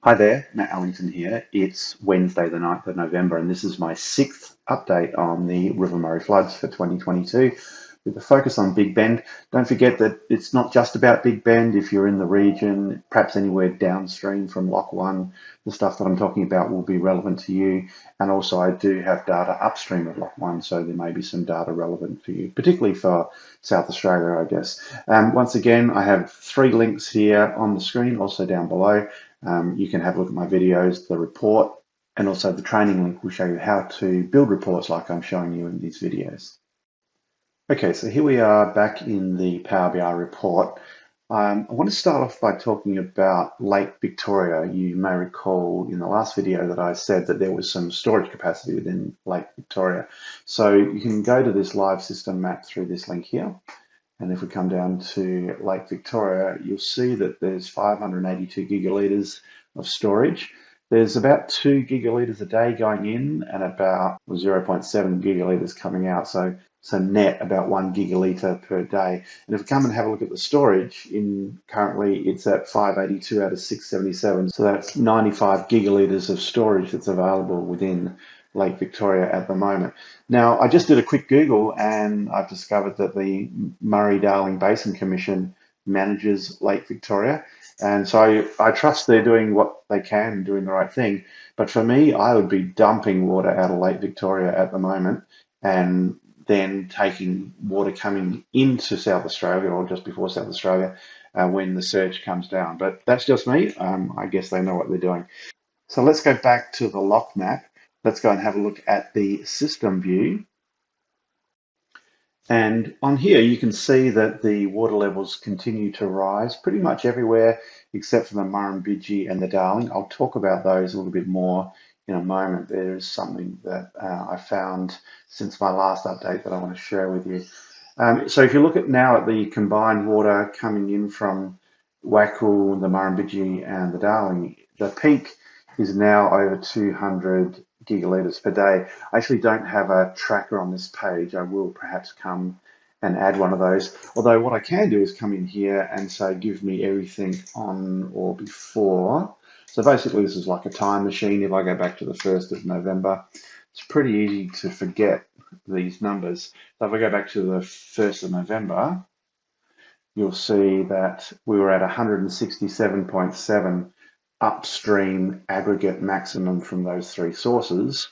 Hi there, Matt Allington here. It's Wednesday, the 9th of November, and this is my sixth update on the River Murray floods for 2022 with a focus on Big Bend. Don't forget that it's not just about Big Bend. If you're in the region, perhaps anywhere downstream from Lock 1, the stuff that I'm talking about will be relevant to you. And also, I do have data upstream of Lock 1, so there may be some data relevant for you, particularly for South Australia, I guess. Once again, I have three links here on the screen, also down below. You can have a look at my videos, the report, and also the training link will show you how to build reports like I'm showing you in these videos. Okay, so here we are back in the Power BI report. I want to start off by talking about Lake Victoria. You may recall in the last video that I said that there was some storage capacity within Lake Victoria. So you can go to this live system map through this link here. And if we come down to Lake Victoria, you'll see that there's 582 gigalitres of storage. There's about 2 gigalitres a day going in and about 0.7 gigalitres coming out. So net about 1 gigalitre per day. And if we come and have a look at the storage, currently it's at 582 out of 677. So that's 95 gigalitres of storage that's available within Lake Victoria at the moment. Now, I just did a quick Google and I've discovered that the Murray-Darling Basin Commission manages Lake Victoria. And so I trust they're doing what they can, doing the right thing. But for me, I would be dumping water out of Lake Victoria at the moment and then taking water coming into South Australia or just before South Australia when the surge comes down. But that's just me. I guess they know what they're doing. So let's go back to the lock map. Let's go and have a look at the system view. And on here, you can see that the water levels continue to rise pretty much everywhere except for the Murrumbidgee and the Darling. I'll talk about those a little bit more in a moment. There is something that I found since my last update that I want to share with you. So if you look at now at the combined water coming in from Wakul, the Murrumbidgee and the Darling, the peak is now over 200 gigalitres per day. I actually don't have a tracker on this page. I will perhaps come and add one of those. Although what I can do is come in here and say, give me everything on or before. So basically this is like a time machine. If I go back to the 1st of November, it's pretty easy to forget these numbers. So if I go back to the 1st of November, you'll see that we were at 167.7 upstream aggregate maximum from those three sources.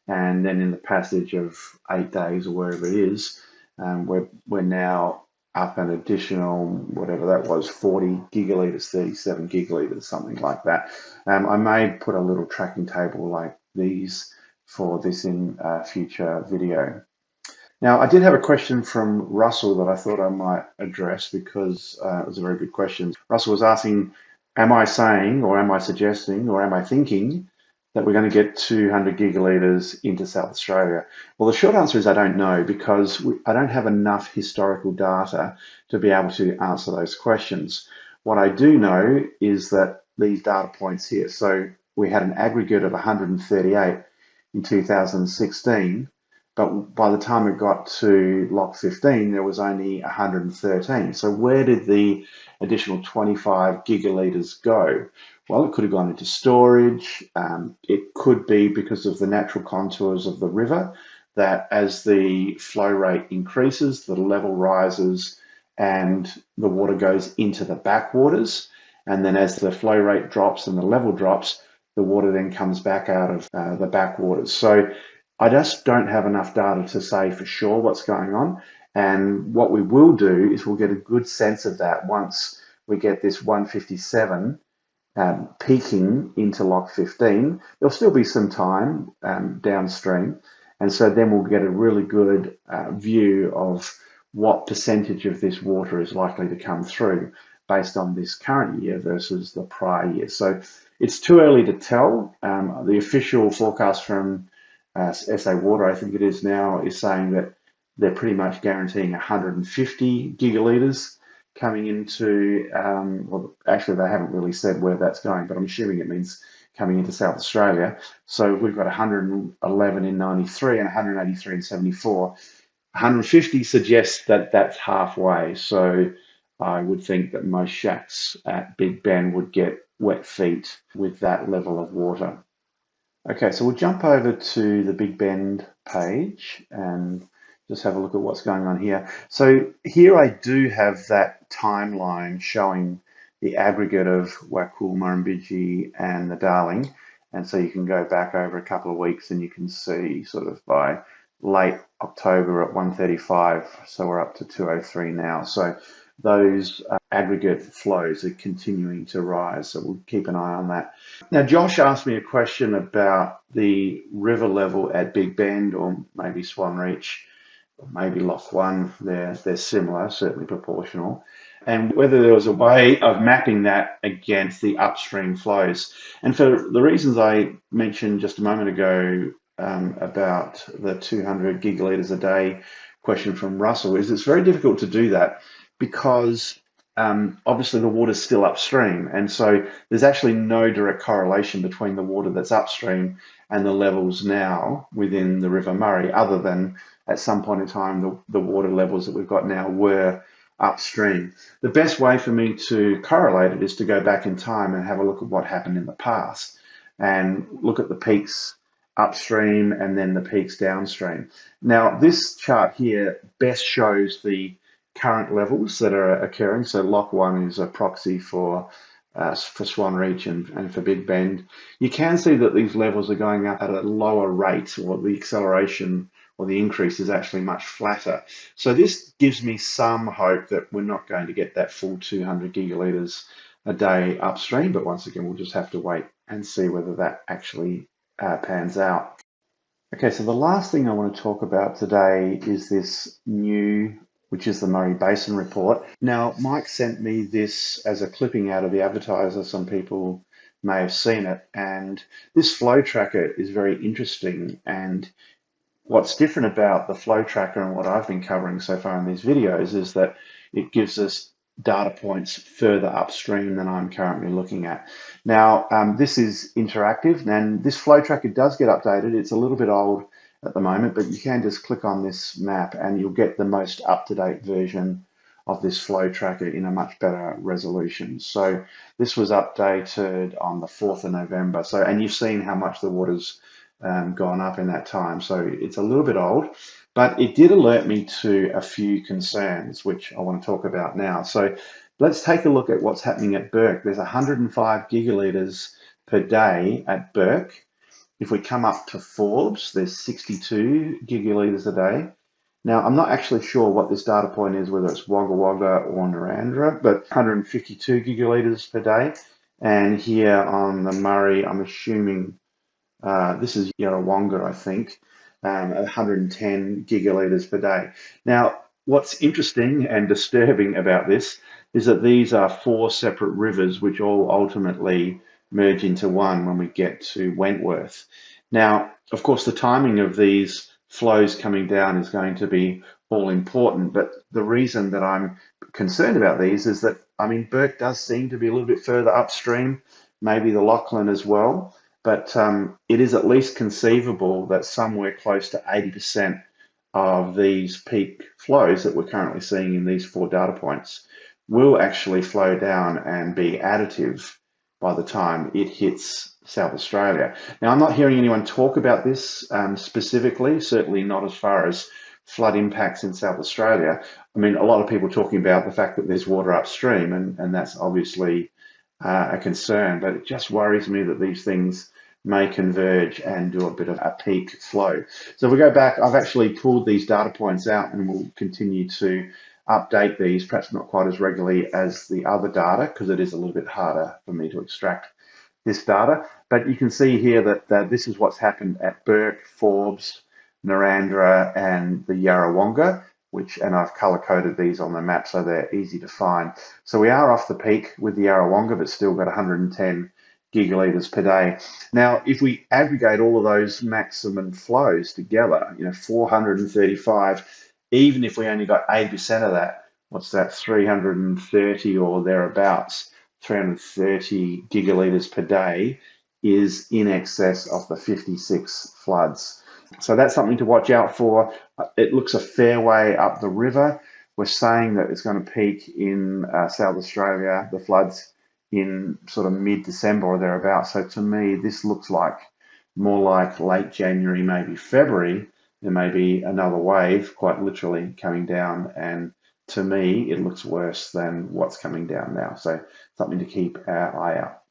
And then in the passage of 8 days or wherever it is, we're now up an additional, whatever that was, 40 gigalitres, 37 gigalitres, something like that. I may put a little tracking table like these for this in a future video. Now, I did have a question from Russell that I thought I might address because it was a very good question. Russell was asking, am I saying, or am I suggesting, or am I thinking that we're going to get 200 gigalitres into South Australia? Well, the short answer is I don't know because I don't have enough historical data to be able to answer those questions. What I do know is that these data points here, so we had an aggregate of 138 in 2016, but by the time it got to Lock 15, there was only 113. So where did the additional 25 gigalitres go? Well, it could have gone into storage. It could be because of the natural contours of the river, that as the flow rate increases, the level rises and the water goes into the backwaters. And then as the flow rate drops and the level drops, the water then comes back out of the backwaters. So I just don't have enough data to say for sure what's going on. And what we will do is we'll get a good sense of that once we get this 157 peaking into Lock 15. There'll still be some time downstream. And so then we'll get a really good view of what percentage of this water is likely to come through based on this current year versus the prior year. So it's too early to tell. The official forecast from SA Water, I think it is now, is saying that they're pretty much guaranteeing 150 gigalitres coming into, well, actually they haven't really said where that's going, but I'm assuming it means coming into South Australia. So we've got 111 in 93 and 183 in 74. 150 suggests that that's halfway. So I would think that most shacks at Big Bend would get wet feet with that level of water. Okay, so we'll jump over to the Big Bend page and just have a look at what's going on here. So here I do have that timeline showing the aggregate of Wakul, Murrumbidgee and the Darling. And so you can go back over a couple of weeks and you can see sort of by late October at 135, so we're up to 203 now. So those aggregate flows are continuing to rise, so we'll keep an eye on that. Now, Josh asked me a question about the river level at Big Bend, or maybe Swan Reach, or maybe Loch One. They're similar, certainly proportional, and whether there was a way of mapping that against the upstream flows. And for the reasons I mentioned just a moment ago about the 200 gigalitres a day question from Russell, is it's very difficult to do that because obviously the water's still upstream, and so there's actually no direct correlation between the water that's upstream and the levels now within the River Murray, other than at some point in time the water levels that we've got now were upstream. The best way for me to correlate it is to go back in time and have a look at what happened in the past and look at the peaks upstream and then the peaks downstream. Now, this chart here best shows the current levels that are occurring. So Loch One is a proxy for Swan Reach and for Big Bend. You can see that these levels are going up at a lower rate, or the acceleration or the increase is actually much flatter. So this gives me some hope that we're not going to get that full 200 gigalitres a day upstream, but once again, we'll just have to wait and see whether that actually pans out. Okay, so the last thing I want to talk about today is this new, which is the Murray Basin Report. Now, Mike sent me this as a clipping out of the Advertiser. Some people may have seen it, and this flow tracker is very interesting. And what's different about the flow tracker and what I've been covering so far in these videos is that it gives us data points further upstream than I'm currently looking at. Now, this is interactive, and this flow tracker does get updated. It's a little bit old at the moment, but you can just click on this map and you'll get the most up-to-date version of this flow tracker in a much better resolution. So this was updated on the 4th of November. So, and you've seen how much the water's gone up in that time. So it's a little bit old, but it did alert me to a few concerns, which I want to talk about now. So let's take a look at what's happening at Burke. There's 105 gigalitres per day at Burke. If we come up to Forbes, there's 62 gigalitres a day. Now, I'm not actually sure what this data point is, whether it's Wagga Wagga or Narrandera, but 152 gigalitres per day. And here on the Murray, I'm assuming this is Yarrawonga, I think, 110 gigalitres per day. Now, what's interesting and disturbing about this is that these are 4 separate rivers which all ultimately merge into one when we get to Wentworth. Now, of course, the timing of these flows coming down is going to be all important, but the reason that I'm concerned about these is that, I mean, Burke does seem to be a little bit further upstream, maybe the Lachlan as well, but it is at least conceivable that somewhere close to 80% of these peak flows that we're currently seeing in these 4 data points will actually flow down and be additive by the time it hits South Australia. Now, I'm not hearing anyone talk about this specifically, certainly not as far as flood impacts in South Australia. I mean, a lot of people talking about the fact that there's water upstream, and that's obviously a concern, but it just worries me that these things may converge and do a bit of a peak flow. So if we go back, I've actually pulled these data points out and we'll continue to update these, perhaps not quite as regularly as the other data, because it is a little bit harder for me to extract this data. But you can see here that this is what's happened at Burke, Forbes, Narrandera, and the Yarrawonga, and I've color-coded these on the map so they're easy to find. So we are off the peak with the Yarrawonga, but still got 110 gigalitres per day. Now, if we aggregate all of those maximum flows together, 435, even if we only got 80% of that, what's that, 330 or thereabouts, 330 gigalitres per day is in excess of the 56 floods. So that's something to watch out for. It looks a fair way up the river. We're saying that it's going to peak in South Australia, the floods, in sort of mid-December or thereabouts. So to me, this looks like more like late January, maybe February. There may be another wave, quite literally, coming down. And to me, it looks worse than what's coming down now. So something to keep our eye out.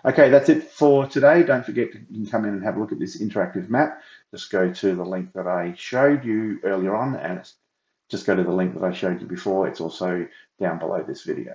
Okay, that's it for today. Don't forget you can come in and have a look at this interactive map. Just go to the link that I showed you earlier on, and just go to the link that I showed you before. It's also down below this video.